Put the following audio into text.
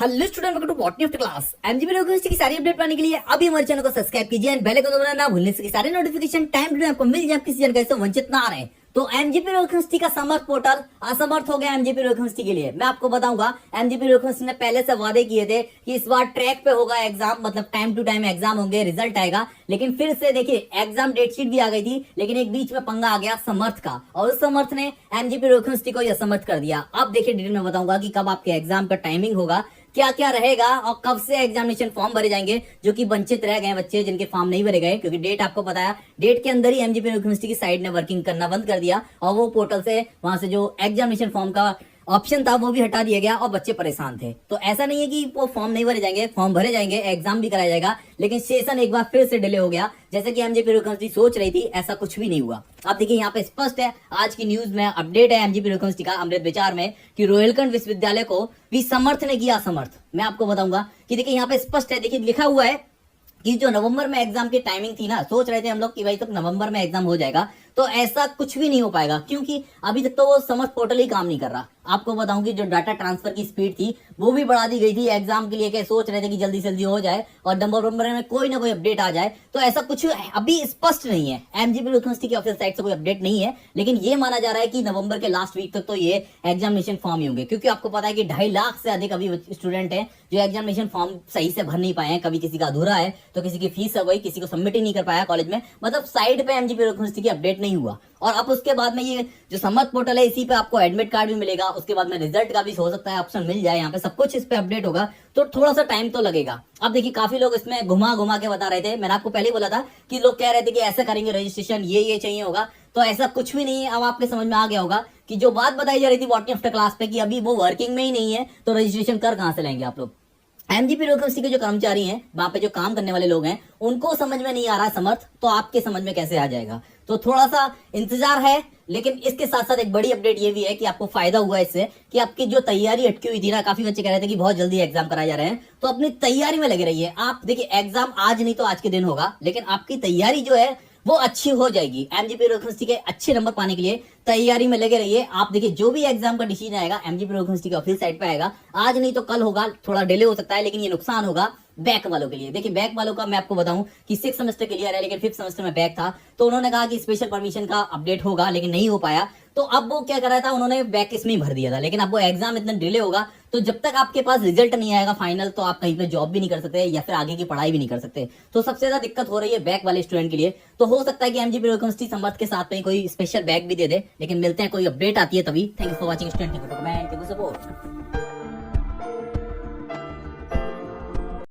Hello student, welcome to botany of the class. MGP university की सारी update पाने के लिए अभी हमारे चैनल को सब्सक्राइब कीजिए एंड बेल आइकन दबाना ना भूलने से सारे नोटिफिकेशन टाइम टू टाइम आपको मिल जाए, किसी जानकारी से वंचित ना रहे। तो एमजीपी यूनिवर्सिटी का समर्थ पोर्टल असमर्थ हो गया एमजीपी यूनिवर्सिटी के लिए। मैं आपको बताऊंगा, एमजीपी यूनिवर्सिटी ने पहले से वादे किए थे कि इस बार ट्रैक पे होगा एग्जाम, मतलब टाइम टू टाइम एग्जाम होंगे, रिजल्ट आएगा। लेकिन फिर से देखिए एग्जाम डेट शीट भी आ गई थी, लेकिन एक बीच में पंगा आ गया समर्थ का, और उस समर्थ ने एमजीपी यूनिवर्सिटी को यह असमर्थ कर दिया। अब देखिए डिटेल में बताऊंगा कि कब आपके एग्जाम का टाइमिंग होगा, क्या क्या रहेगा और कब से एग्जामिनेशन फॉर्म भरे जाएंगे, जो कि वंचित रह गए बच्चे जिनके फॉर्म नहीं भरे गए, क्योंकि डेट आपको पता है डेट के अंदर ही एमजीपी यूनिवर्सिटी की साइड ने वर्किंग करना बंद कर दिया और वो पोर्टल से वहां से जो एग्जामिनेशन फॉर्म का ऑप्शन था वो भी हटा दिया गया और बच्चे परेशान थे। तो ऐसा नहीं है कि वो फॉर्म नहीं भरे जाएंगे, फॉर्म भरे जाएंगे, एग्जाम भी कराया जाएगा, लेकिन सेशन एक बार फिर से डिले हो गया। जैसे कि एमजीपी यूनिवर्सिटी सोच रही थी, ऐसा कुछ भी नहीं हुआ। अब देखिए यहाँ पे स्पष्ट है, आज की न्यूज में अपडेट है एमजीपी यूनिवर्सिटी का अमृत विचार में कि रोहिलखंड विश्वविद्यालय को भी समर्थ ने किया असमर्थ। मैं आपको बताऊंगा कि देखिए यहाँ पे स्पष्ट है, देखिए लिखा हुआ है कि जो नवंबर में एग्जाम की टाइमिंग थी ना, सोच रहे थे हम लोग कि भाई तक नवंबर में एग्जाम हो जाएगा, तो ऐसा कुछ भी नहीं हो पाएगा, क्योंकि अभी तक तो वो समर्थ पोर्टल ही काम नहीं कर रहा। आपको बताऊं कि जो डाटा ट्रांसफर की स्पीड थी वो भी बढ़ा दी गई थी एग्जाम के लिए, कि सोच रहे थे कि जल्दी से जल्दी हो जाए और नवंबर में कोई ना कोई अपडेट आ जाए। तो ऐसा कुछ अभी स्पष्ट नहीं है, एमजीपी यूनिवर्सिटी की ऑफिशियल साइट से कोई अपडेट नहीं है, लेकिन ये माना जा रहा है कि नवंबर के लास्ट वीक तक तो ये एग्जामिनेशन फॉर्म ही होंगे, क्योंकि आपको पता है कि 2.5 लाख से अधिक अभी स्टूडेंट हैं जो एग्जामिनेशन फॉर्म सही से भर नहीं पाए हैं। कभी किसी का अधूरा है तो किसी की फीस हो गई, किसी को सबमिट ही नहीं कर पाया कॉलेज में, मतलब साइड पे एमजीपी यूनिवर्सिटी की अपडेट नहीं हुआ। और अब उसके बाद में ये जो समर्थ पोर्टल है, इसी पे आपको एडमिट कार्ड भी मिलेगा, उसके बाद में रिजल्ट का भी हो सकता है ऑप्शन मिल जाए, यहाँ पे सब कुछ इस पे अपडेट होगा, तो थोड़ा सा टाइम तो लगेगा। अब देखिए काफी लोग इसमें घुमा घुमा के बता रहे थे, मैंने आपको पहले ही बोला था कि लोग कह रहे थे कि ऐसा करेंगे रजिस्ट्रेशन, ये चाहिए होगा, तो ऐसा कुछ भी नहीं है। अब आपके समझ में आ गया होगा कि जो बात बताई जा रही थी बॉटनी आफ्टर क्लास पे कि अभी वो वर्किंग में ही नहीं है, तो रजिस्ट्रेशन कर कहां से लेंगे आप लोग। एमजीपी यूनिवर्सिटी के जो कर्मचारी हैं, वहां पे जो काम करने वाले लोग हैं, उनको समझ में नहीं आ रहा समर्थ, तो आपके समझ में कैसे आ जाएगा। तो थोड़ा सा इंतजार है, लेकिन इसके साथ साथ एक बड़ी अपडेट ये भी है कि आपको फायदा हुआ इससे कि आपकी जो तैयारी अटकी हुई थी ना, काफी बच्चे कह रहे थे कि बहुत जल्दी एग्जाम कराए जा रहे हैं, तो अपनी तैयारी में लगे रहिए आप। देखिए एग्जाम आज नहीं तो आज के दिन होगा, लेकिन आपकी तैयारी जो है वो अच्छी हो जाएगी। एमजीपी यूनिवर्सिटी के अच्छे नंबर पाने के लिए तैयारी में लगे रहिए आप। देखिए जो भी एग्जाम का डिसीजन आएगा एमजीपी यूनिवर्सिटी की ऑफिशियल साइट पे आएगा, आज नहीं तो कल होगा, थोड़ा डिले हो सकता है, लेकिन ये नुकसान होगा बैक वालों के लिए। देखिए बैक वालों का मैं आपको बताऊं कि 6 सेमेस्टर क्लियर है, लेकिन 5th सेमेस्टर में बैक था, तो उन्होंने कहा कि स्पेशल परमिशन का अपडेट होगा, लेकिन नहीं हो पाया। तो अब वो क्या कर रहा था, उन्होंने बैक इसमें ही भर दिया था, लेकिन अब वो एग्जाम इतना डिले होगा, तो जब तक आपके पास रिजल्ट नहीं आएगा फाइनल, तो आप कहीं पे जॉब भी नहीं कर सकते या फिर आगे की पढ़ाई भी नहीं कर सकते। तो सबसे ज्यादा दिक्कत हो रही है बैक वाले स्टूडेंट के लिए। तो हो सकता है कि एमजीपी यूनिवर्सिटी समर्थ के साथ में कोई स्पेशल बैक भी दे दे, लेकिन मिलते हैं कोई अपडेट आती है तभी। Thank you for watching student, support.